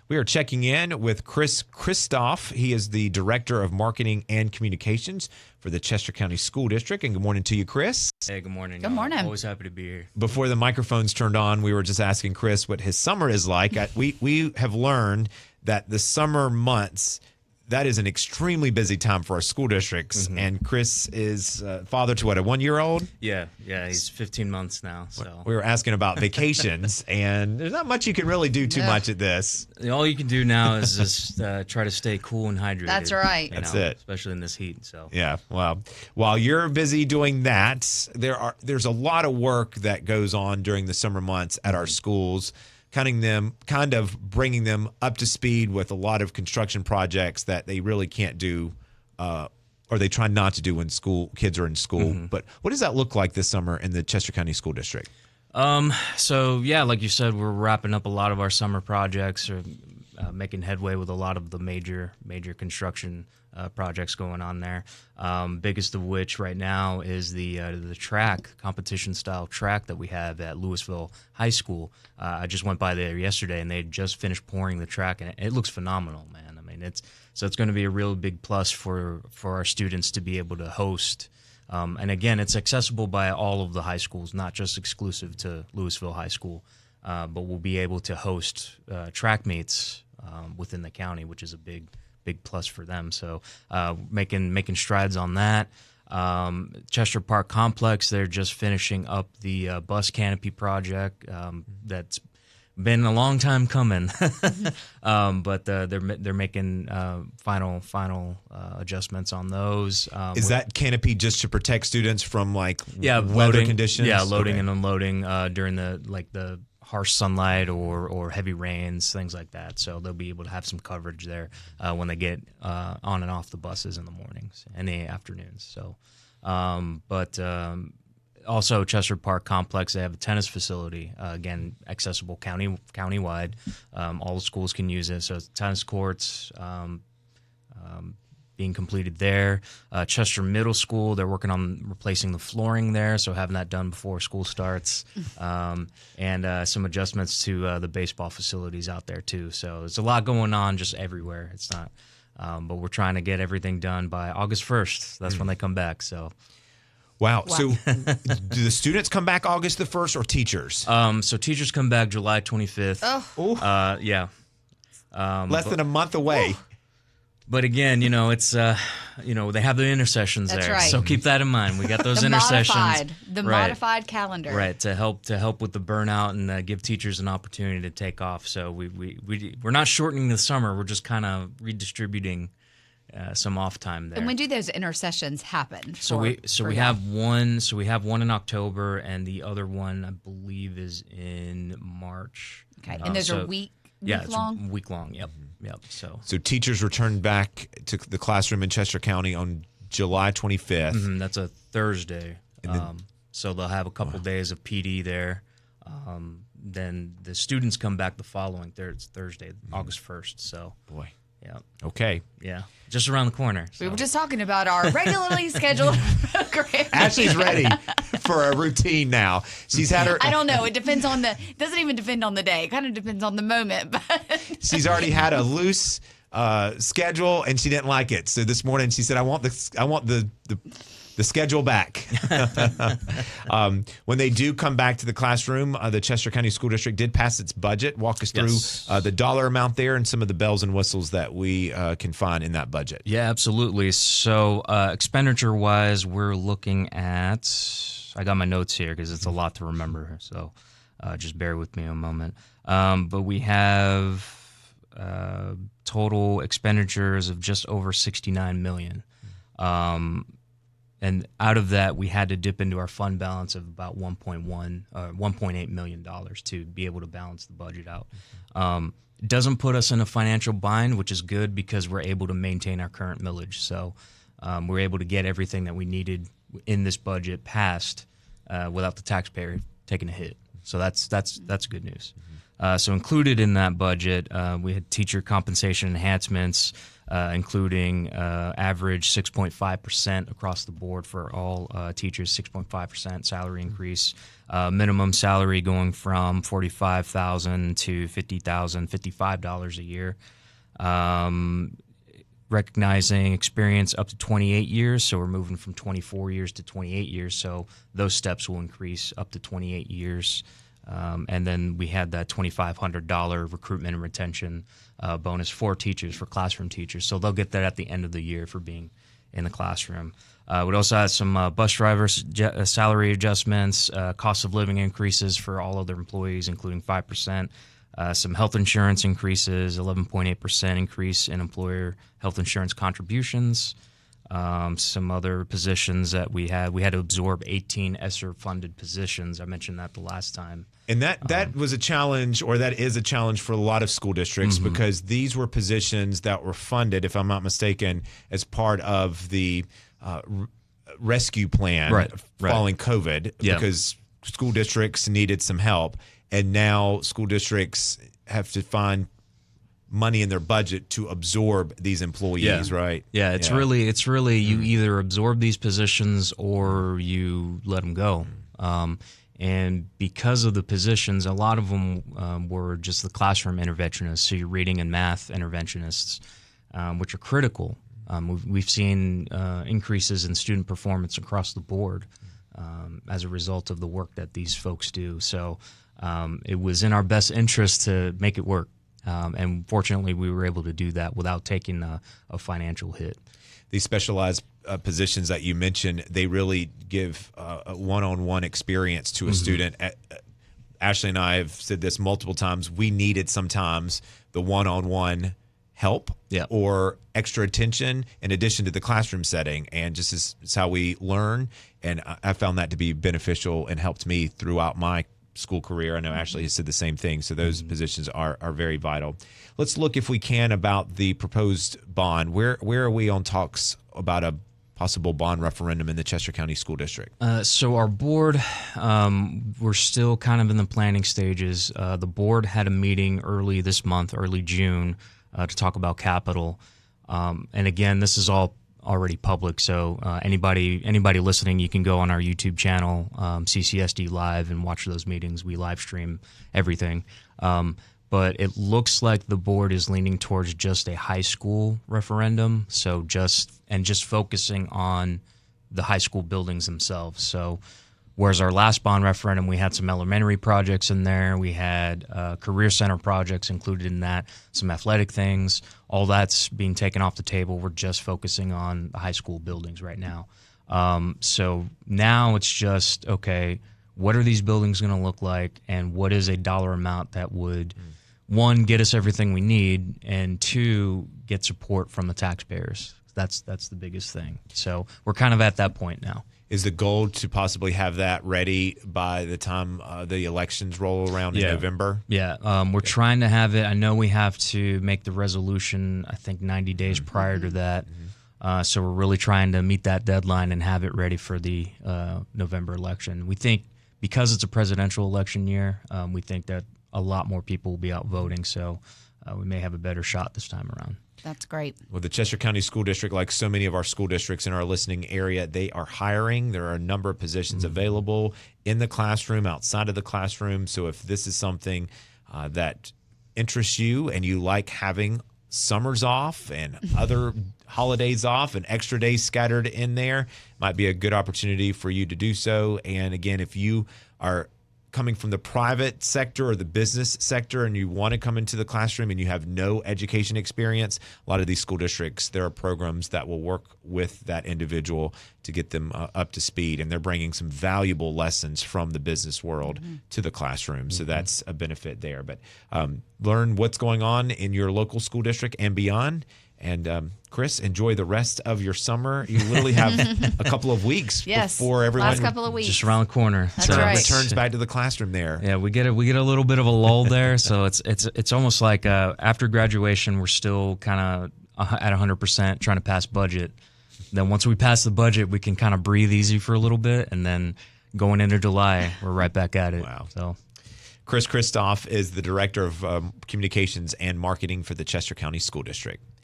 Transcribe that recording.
We are checking in with Chris Kristof. He is the Director of Marketing and Communications for the Chester County School District. And good morning to you, Chris. Hey, good morning. Good morning. Always happy to be here. Before the microphones turned on, we were just asking Chris what his summer is like. We have learned that the summer months, that is an extremely busy time for our school districts. Mm-hmm. And Chris is father to what, a 1-year-old? Yeah, he's 15 months now. So we were asking about vacations, and there's not much you can really do too much at this. All you can do now is just try to stay cool and hydrated. That's right. That's it. Especially in this heat. So yeah, well, while you're busy doing that, there's a lot of work that goes on during the summer months at our schools. Kind of bringing them up to speed with a lot of construction projects that they really can't do, or they try not to do when kids are in school. Mm-hmm. But what does that look like this summer in the Chester County School District? So yeah, like you said, we're wrapping up a lot of our summer projects, or making headway with a lot of the major construction projects going on there. Biggest of which right now is the track, competition style track that we have at Louisville High School. I just went by there yesterday, and they just finished pouring the track, and it looks phenomenal, man. I mean, it's going to be a real big plus for our students to be able to host. And again, it's accessible by all of the high schools, not just exclusive to Louisville High School. But we'll be able to host track meets within the county, which is a big plus for them. So making strides on that. Chester Park Complex, they're just finishing up the bus canopy project. That's been a long time coming, but they're making final adjustments on those. Is that canopy just to protect students from weather loading conditions? Yeah, loading and unloading during the harsh sunlight or heavy rains, things like that. So they'll be able to have some coverage there when they get on and off the buses in the mornings and the afternoons. So, also Chester Park Complex, they have a tennis facility, again, accessible countywide. All the schools can use it. So it's tennis courts being completed there. Chester Middle School, they're working on replacing the flooring there, so having that done before school starts. And some adjustments to the baseball facilities out there too. So there's a lot going on just everywhere. It's not, but we're trying to get everything done by August 1st. That's when they come back. So. Wow. So do the students come back August the 1st or teachers? So teachers come back July 25th. Oh. Yeah. Less than a month away. But again, it's they have the intersessions there, right. So keep that in mind. We got those intersessions, modified calendar, right, to help with the burnout and give teachers an opportunity to take off. So we're not shortening the summer. We're just kind of redistributing some off time there. And when do those intersessions happen? We have one. So we have one in October, and the other one I believe is in March. Okay, and those are week long. It's week long. Yep. Yep. So teachers return back to the classroom in Chester County on July 25th. Mm-hmm, that's a Thursday. So they'll have a couple days of PD there. Then the students come back the following Thursday, August 1st. So boy. Yeah. Okay. Yeah. Just around the corner. So. We were just talking about our regularly scheduled program. Ashley's ready for a routine now. She's had her. I don't know. It depends on it doesn't even depend on the day. It kind of depends on the moment. But she's already had a loose schedule, and she didn't like it. So this morning she said, "I want the schedule back." When they do come back to the classroom, the Chester County School District did pass its budget. Walk us through the dollar amount there and some of the bells and whistles that we can find in that budget. Yeah, absolutely. So expenditure-wise, we're looking at – I got my notes here because it's a lot to remember, so just bear with me a moment. But we have total expenditures of just over $69 million. And out of that, we had to dip into our fund balance of about $1.8 million to be able to balance the budget out. It doesn't put us in a financial bind, which is good because we're able to maintain our current millage. So we're able to get everything that we needed in this budget passed without the taxpayer taking a hit. So that's good news. So included in that budget, we had teacher compensation enhancements, including average 6.5% across the board for all teachers, 6.5% salary increase, minimum salary going from $45,000 to $50,000, $55 a year. Recognizing experience up to 28 years, so we're moving from 24 years to 28 years, so those steps will increase up to 28 years. And then we had that $2,500 recruitment and retention bonus for teachers, for classroom teachers, so they'll get that at the end of the year for being in the classroom. We also had some bus drivers salary adjustments, cost of living increases for all other employees, including 5%. Some health insurance increases, 11.8% increase in employer health insurance contributions. Some other positions that we had to absorb 18 ESSER-funded positions. I mentioned that the last time. And that was a challenge, or that is a challenge for a lot of school districts, because these were positions that were funded, if I'm not mistaken, as part of the rescue plan following COVID, because school districts needed some help. And now school districts have to find money in their budget to absorb these employees, right? Yeah, it's really you either absorb these positions or you let them go. And because of the positions, a lot of them were just the classroom interventionists, so your reading and math interventionists, which are critical. We've seen increases in student performance across the board as a result of the work that these folks do. So it was in our best interest to make it work. And fortunately, we were able to do that without taking a financial hit. These specialized positions that you mentioned, they really give a one-on-one experience to a student. Ashley and I have said this multiple times. We needed sometimes the one-on-one help or extra attention in addition to the classroom setting. And just is how we learn. And I found that to be beneficial and helped me throughout my school career. I know Ashley has said the same thing. So those positions are very vital. Let's look, if we can, about the proposed bond. Where are we on talks about a possible bond referendum in the Chester County School District? So our board, we're still kind of in the planning stages. The board had a meeting early this month, early June, to talk about capital. And again, this is all already public, so anybody listening, you can go on our YouTube channel, CCSD Live, and watch those meetings. We live stream everything. But it looks like the board is leaning towards just a high school referendum, so just focusing on the high school buildings themselves. So whereas our last bond referendum, we had some elementary projects in there, we had career center projects included in that, some athletic things. All that's being taken off the table. We're just focusing on the high school buildings right now. So now it's just, okay, what are these buildings going to look like, and what is a dollar amount that would, one, get us everything we need, and two, get support from the taxpayers. That's the biggest thing. So we're kind of at that point now. Is the goal to possibly have that ready by the time the elections roll around in November? Yeah, we're trying to have it. I know we have to make the resolution, I think, 90 days prior to that. So we're really trying to meet that deadline and have it ready for the November election. We think because it's a presidential election year, we think that a lot more people will be out voting. So we may have a better shot this time around. That's great. Well, the Chester County School District, like so many of our school districts in our listening area, they are hiring. There are a number of positions available in the classroom, outside of the classroom. So if this is something that interests you and you like having summers off and other holidays off and extra days scattered in there, might be a good opportunity for you to do so. And again, if you are coming from the private sector or the business sector and you want to come into the classroom and you have no education experience, a lot of these school districts, there are programs that will work with that individual to get them up to speed. And they're bringing some valuable lessons from the business world to the classroom. So that's a benefit there. But learn what's going on in your local school district and beyond. And Chris, enjoy the rest of your summer. You literally have a couple of weeks before everyone last couple of weeks. Just around the corner. That's right. Returns back to the classroom there. Yeah, we get a little bit of a lull there. So it's almost like after graduation, we're still kind of at 100% trying to pass budget. Then once we pass the budget, we can kind of breathe easy for a little bit, and then going into July, we're right back at it. Wow. So. Chris Kristof is the Director of Communications and Marketing for the Chester County School District.